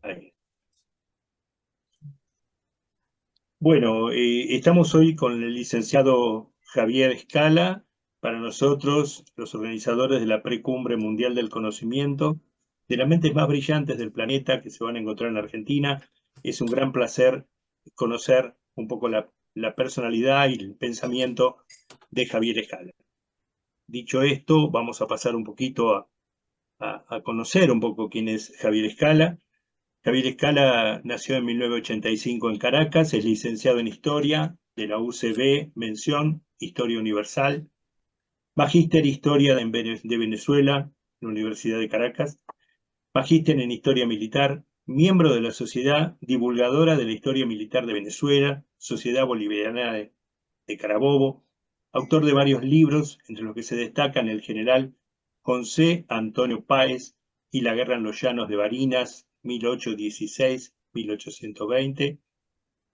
Ahí. Bueno, estamos hoy con el licenciado Javier Escala. Para nosotros, los organizadores de la Precumbre Mundial del Conocimiento, de las mentes más brillantes del planeta que se van a encontrar en Argentina. Es un gran placer conocer un poco la personalidad y el pensamiento de Javier Escala. Dicho esto, vamos a pasar un poquito a conocer un poco quién es Javier Escala. Javier Escala nació en 1985 en Caracas, es licenciado en Historia de la UCB, mención Historia Universal, magíster Historia de Venezuela, en la Universidad de Caracas, magíster en Historia Militar, miembro de la Sociedad Divulgadora de la Historia Militar de Venezuela, Sociedad Bolivariana de Carabobo, autor de varios libros, entre los que se destacan El General José Antonio Páez y La Guerra en los Llanos de Barinas, 1816-1820.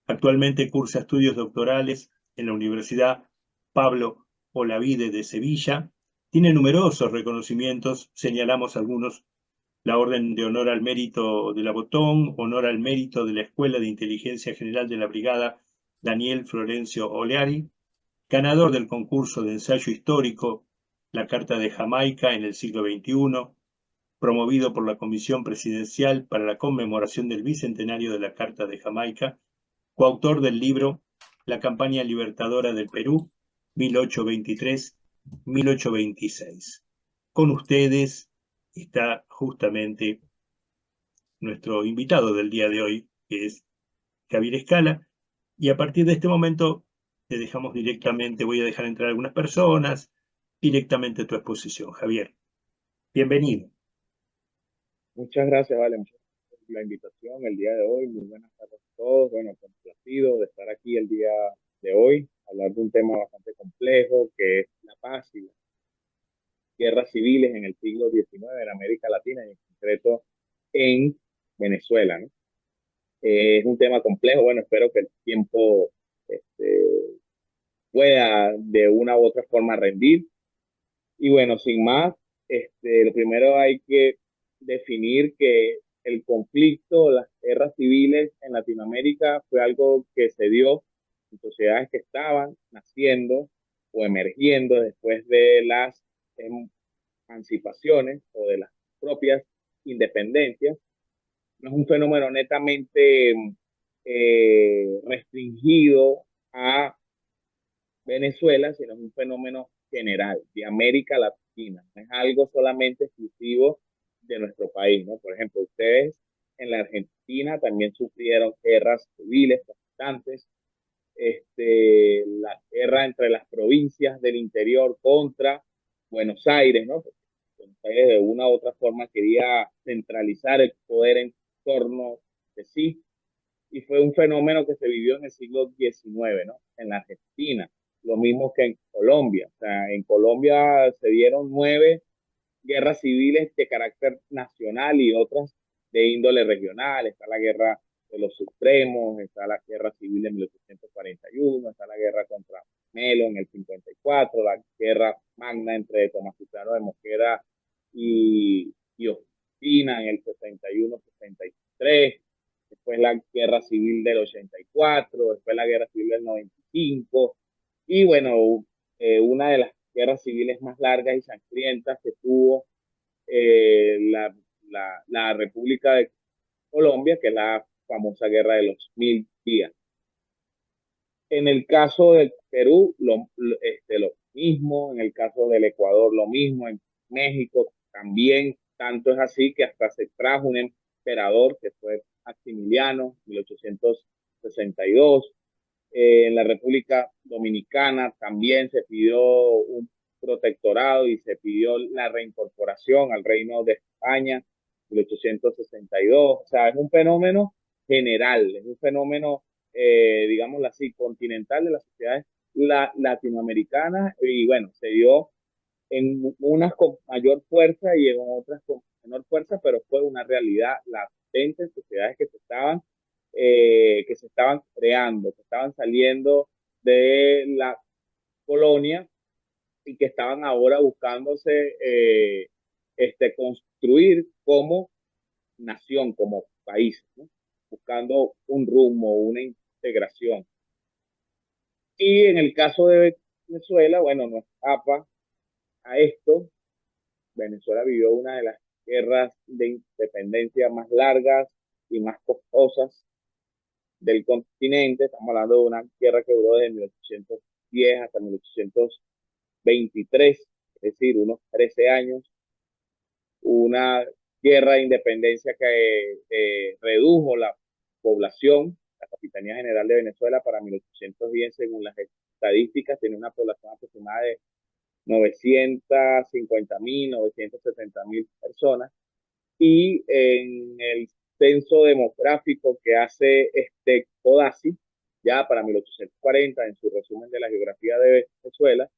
Actualmente cursa estudios doctorales en la Universidad Pablo Olavide de Sevilla. Tiene numerosos reconocimientos, señalamos algunos: la Orden de Honor al Mérito de la Botón, Honor al Mérito de la Escuela de Inteligencia General de la Brigada Daniel Florencio Oleari, ganador del concurso de ensayo histórico La Carta de Jamaica en el siglo XXI, promovido por la Comisión Presidencial para la conmemoración del bicentenario de la Carta de Jamaica, coautor del libro La Campaña Libertadora del Perú, 1823-1826. Con ustedes está justamente nuestro invitado del día de hoy, que es Javier Escala, y a partir de este momento te dejamos directamente, voy a dejar entrar algunas personas, directamente a tu exposición. Javier, bienvenido. Muchas gracias, Vale, muchas gracias por la invitación el día de hoy. Muy buenas tardes a todos. Bueno, complacido de estar aquí el día de hoy, hablar de un tema bastante complejo que es la paz y las guerras civiles en el siglo XIX en América Latina y en concreto en Venezuela, ¿no? Es un tema complejo. Bueno, espero que el tiempo este, pueda de una u otra forma rendir. Y bueno, sin más, lo primero hay que definir que el conflicto, las guerras civiles en Latinoamérica fue algo que se dio en sociedades que estaban naciendo o emergiendo después de las emancipaciones o de las propias independencias. No es un fenómeno netamente restringido a Venezuela, sino es un fenómeno general de América Latina. No es algo solamente exclusivo de nuestro país, ¿no? Por ejemplo, ustedes en la Argentina también sufrieron guerras civiles constantes, la guerra entre las provincias del interior contra Buenos Aires, ¿no? Porque Buenos Aires de una u otra forma quería centralizar el poder en torno de sí, y fue un fenómeno que se vivió en el siglo XIX, ¿no? En la Argentina, lo mismo que en Colombia. O sea, en Colombia se dieron 9 guerras civiles de carácter nacional y otras de índole regional. Está la guerra de los Supremos, está la guerra civil de 1841, está la guerra contra Melo en el 54, la guerra magna entre Tomás Cipriano de Mosquera y Ospina en el 61-63, después la guerra civil del 84, después la guerra civil del 95, y bueno, una de las guerras civiles más largas y sangrientas que tuvo la República de Colombia, que es la famosa guerra de los 1000 días. En el caso del Perú, lo mismo, en el caso del Ecuador, lo mismo, en México también, tanto es así que hasta se trajo un emperador que fue Maximiliano, 1862. En la República Dominicana también se pidió un protectorado y se pidió la reincorporación al Reino de España, 1862. O sea, es un fenómeno general, es un fenómeno, digámoslo así, continental de las sociedades latinoamericanas, y bueno, se dio en unas con mayor fuerza y en otras con menor fuerza, pero fue una realidad latente en sociedades que se estaban creando, que estaban saliendo de la colonia y que estaban ahora buscándose construir como nación, como países, ¿no? Buscando un rumbo, una integración. Y en el caso de Venezuela, bueno, nos escapa a esto. Venezuela vivió una de las guerras de independencia más largas y más costosas del continente. Estamos hablando de una guerra que duró desde 1810 hasta 1823, es decir, unos 13 años. Una guerra de independencia que redujo la población. La Capitanía General de Venezuela para 1810, según las estadísticas, tenía una población aproximada de 950.000, 970.000 personas. Y en el censo demográfico que hace CODACI, ya para 1840, en su resumen de la geografía de Venezuela,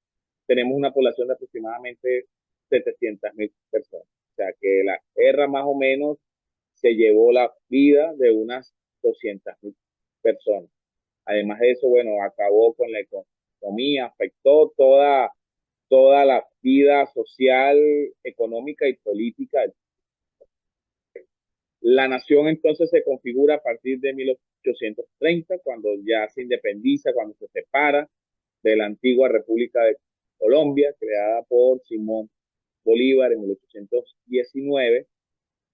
tenemos una población de aproximadamente 700.000 personas. O sea que la guerra más o menos se llevó la vida de unas 200.000 personas. Además de eso, bueno, acabó con la economía, afectó toda la vida social, económica y política. La nación entonces se configura a partir de 1830, cuando ya se independiza, cuando se separa de la antigua República de Colombia, creada por Simón Bolívar en 1819.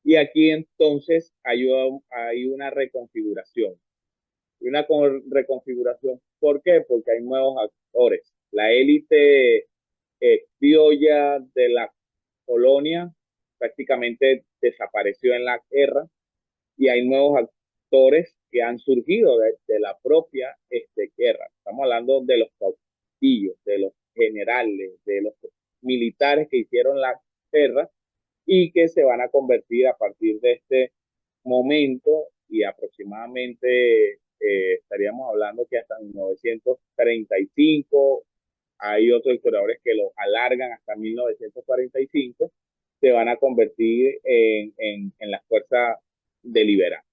Y aquí entonces hay una reconfiguración. Y una reconfiguración, ¿por qué? Porque hay nuevos actores. La élite criolla de la colonia prácticamente desapareció en la guerra y hay nuevos actores que han surgido de la propia guerra. Estamos hablando de los caudillos, de los generales, de los militares que hicieron la guerra y que se van a convertir a partir de este momento y aproximadamente estaríamos hablando que hasta 1935, hay otros historiadores que lo alargan hasta 1945, se van a convertir en la fuerza deliberante.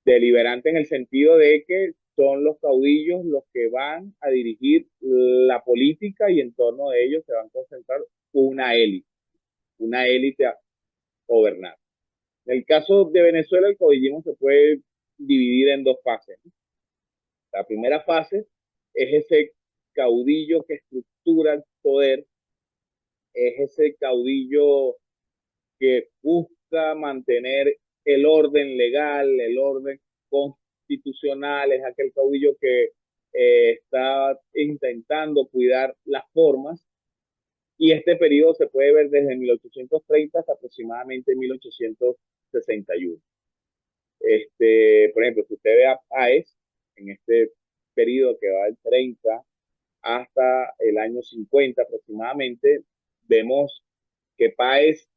Deliberante en el sentido de que son los caudillos los que van a dirigir la política y en torno de ellos se van a concentrar una élite a gobernar. En el caso de Venezuela, el caudillismo se puede dividir en dos fases. La primera fase es ese caudillo que estructura el poder, es ese caudillo que busca mantener el orden legal, el orden constitucional, es aquel caudillo que está intentando cuidar las formas. Y este periodo se puede ver desde 1830 hasta aproximadamente 1861. Por ejemplo, si usted ve a Páez en este periodo que va del 30 hasta el año 50 aproximadamente, vemos que Páez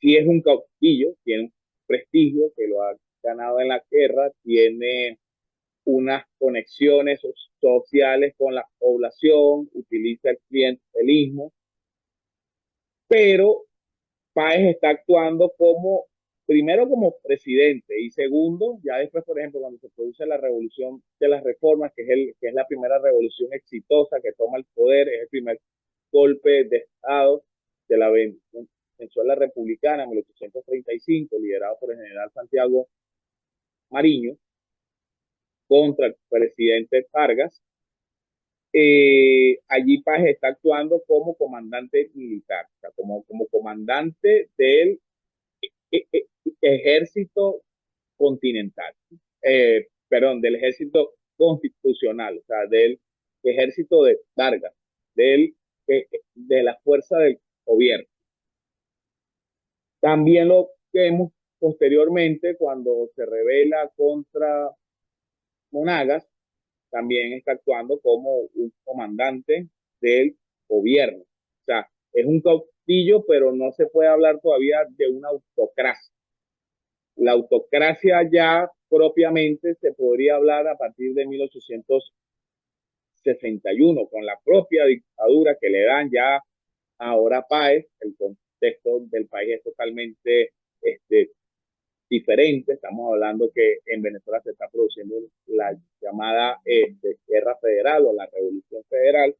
sí es un caudillo, tiene un prestigio que lo ha ganado en la guerra, tiene unas conexiones sociales con la población, utiliza el clientelismo, pero Páez está actuando primero como presidente y segundo, ya después, por ejemplo, cuando se produce la revolución de las reformas, que es la primera revolución exitosa que toma el poder, es el primer golpe de Estado de la Venezuela republicana en 1835, liderado por el general Santiago Mariño, contra el presidente Vargas. Allí Páez está actuando como comandante militar, o sea, como comandante del ejército continental, perdón, del ejército constitucional, o sea, del ejército de Vargas, de la fuerza del gobierno. También lo vemos posteriormente cuando se rebela contra Monagas, también está actuando como un comandante del gobierno. O sea, es un caudillo, pero no se puede hablar todavía de una autocracia. La autocracia ya propiamente se podría hablar a partir de 1861, con la propia dictadura que le dan ya ahora Páez. El contexto del país es totalmente diferente. Estamos hablando que en Venezuela se está produciendo la llamada guerra federal o la revolución federal,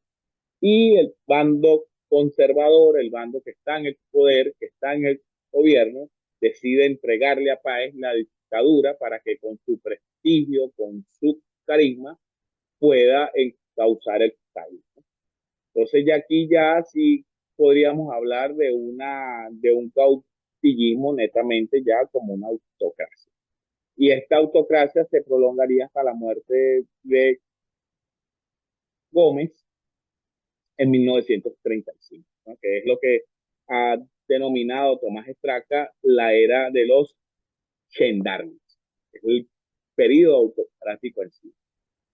y el bando conservador, el bando que está en el poder, que está en el gobierno decide entregarle a Páez la dictadura para que con su prestigio, con su carisma, pueda encauzar el país. Entonces ya aquí ya sí podríamos hablar de un caudillismo netamente ya como una autocracia. Y esta autocracia se prolongaría hasta la muerte de Gómez en 1935, ¿no? Que es lo que ha denominado Tomás Estraca la era de los gendarmes. Es el periodo autocrático en sí.